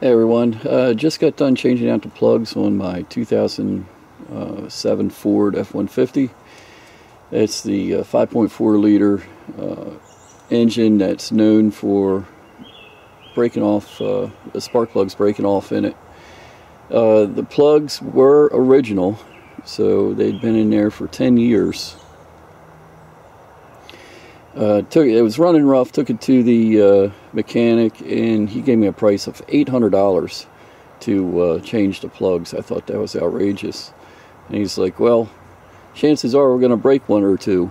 Hey everyone, just got done changing out the plugs on my 2007 Ford F-150. It's the 5.4 liter engine that's known for breaking off, the spark plugs breaking off in it. The plugs were original, so they'd been in there for 10 years. It was running rough, took it to the mechanic, and he gave me a price of $800 to change the plugs. I thought that was outrageous. And he's like, well, chances are we're going to break one or two.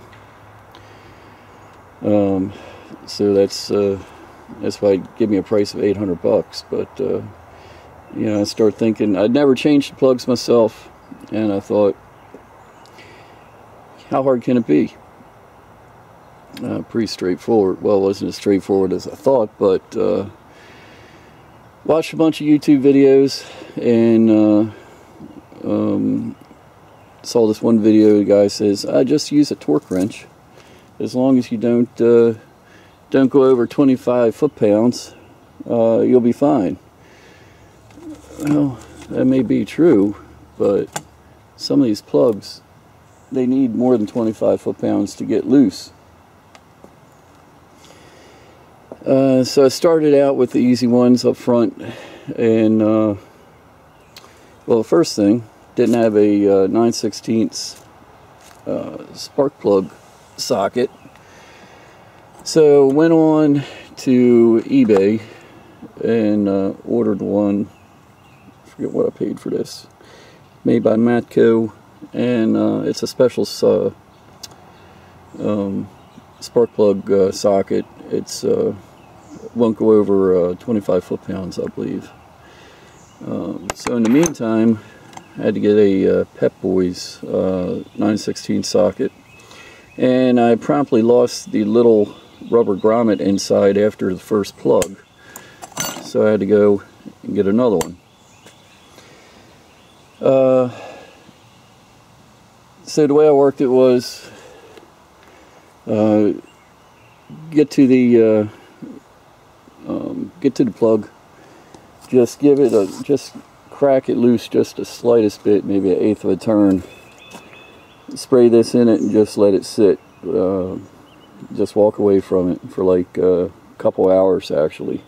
So that's why he gave me a price of $800. But you know, I started thinking, I'd never changed the plugs myself, and I thought, how hard can it be? Pretty straightforward. Well, it wasn't as straightforward as I thought, but watched a bunch of YouTube videos and saw this one video. The guy says, I just use a torque wrench. As long as you don't go over 25 foot-pounds, you'll be fine. Well, that may be true, but some of these plugs, they need more than 25 foot-pounds to get loose. So I started out with the easy ones up front, and well, the first thing, didn't have a 9/16 spark plug socket, so went on to eBay and ordered one. I forget what I paid for this, made by Matco, and it's a special spark plug socket. It's won't go over 25 foot-pounds, I believe. So in the meantime, I had to get a Pep Boys 9/16 socket, and I promptly lost the little rubber grommet inside after the first plug, so I had to go and get another one. So the way I worked it was, get to the plug, just give it just crack it loose just the slightest bit, maybe 1/8 of a turn. Spray this in it and just let it sit. Just walk away from it for like a couple hours actually,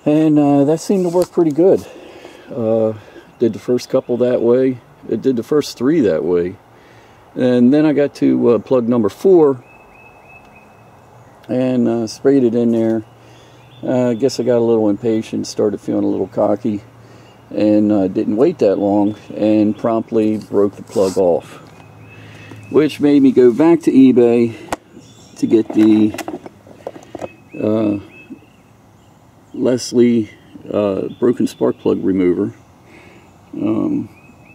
and that seemed to work pretty good. Did the first couple that way. It did the first 3 that way, and then I got to plug number 4 and sprayed it in there. I guess I got a little impatient, started feeling a little cocky, and didn't wait that long and promptly broke the plug off, which made me go back to eBay to get the Lisle broken spark plug remover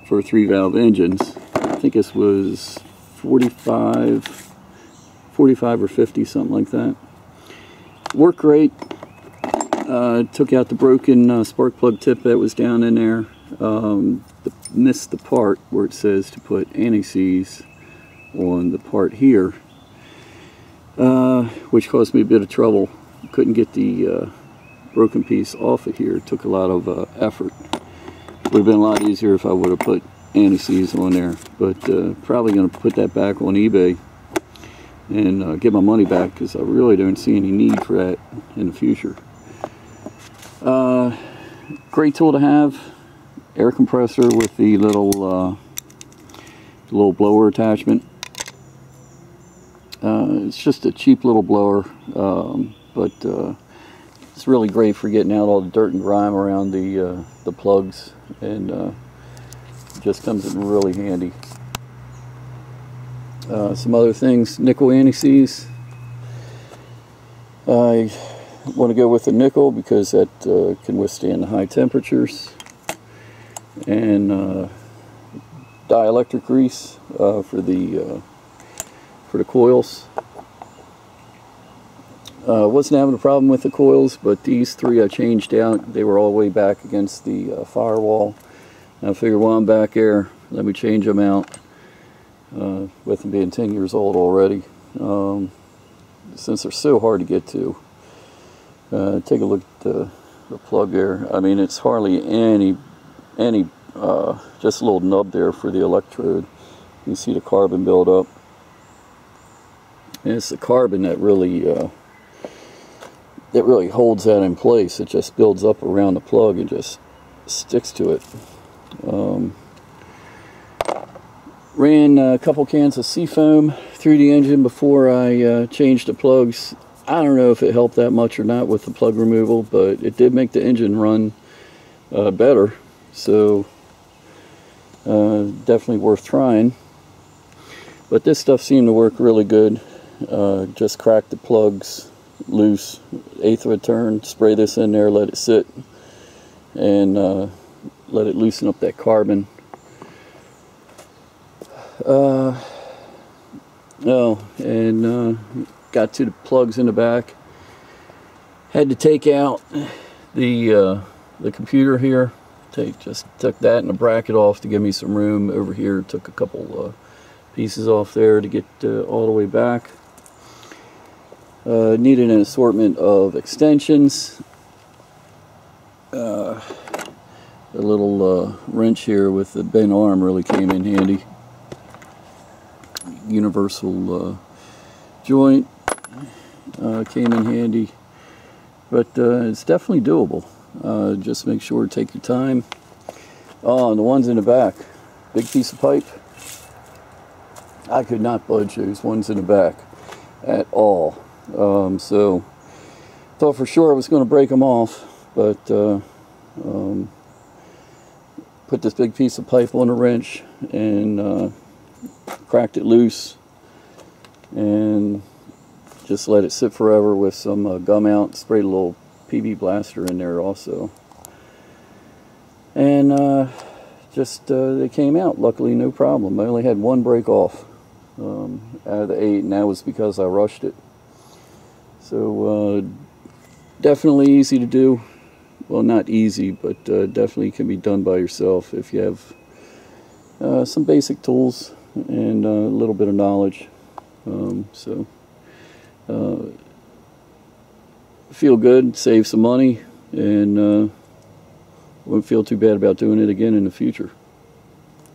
for 3-valve engines. I think this was 45 or 50, something like that. Worked great. Took out the broken spark plug tip that was down in there. Missed the part where it says to put anti-seize on the part here, which caused me a bit of trouble. Couldn't get the broken piece off of here. It took a lot of effort. Would have been a lot easier if I would have put anti-seize on there, but probably going to put that back on eBay and get my money back, because I really don't see any need for that in the future. Great tool to have. Air compressor with the little blower attachment. It's just a cheap little blower, but it's really great for getting out all the dirt and grime around the plugs, and just comes in really handy. Some other things, nickel anti-seize. I want to go with the nickel because that can withstand the high temperatures, and dielectric grease for the coils. Wasn't having a problem with the coils, but these 3 I changed out. They were all the way back against the firewall. I figured while I'm back there, let me change them out. With them being 10 years old already, since they're so hard to get to. Take a look at plug there. I mean, it's hardly any just a little nub there for the electrode. You can see the carbon build up. And it's the carbon that really holds that in place. It just builds up around the plug and just sticks to it. Ran a couple cans of seafoam through the engine before I changed the plugs. I don't know if it helped that much or not with the plug removal, but it did make the engine run better. So definitely worth trying. But this stuff seemed to work really good. Just crack the plugs loose, 1/8 of a turn, spray this in there, let it sit, and let it loosen up that carbon. Got to the plugs in the back. Had to take out the computer here. Just took that and a bracket off to give me some room over here. Took a couple pieces off there to get all the way back. Needed an assortment of extensions. A little wrench here with the bent arm really came in handy. Universal joint came in handy, but it's definitely doable. Just make sure to take your time. Oh, and the ones in the back, big piece of pipe. I could not budge those ones in the back at all. So thought for sure I was going to break them off, but put this big piece of pipe on a wrench and cracked it loose and just let it sit forever with some gum out. Sprayed a little PB blaster in there also, and they came out luckily no problem. I only had one break off out of the 8, and that was because I rushed it. So definitely easy to do. Well, not easy, but definitely can be done by yourself if you have some basic tools and a little bit of knowledge. Feel good, save some money, and won't feel too bad about doing it again in the future.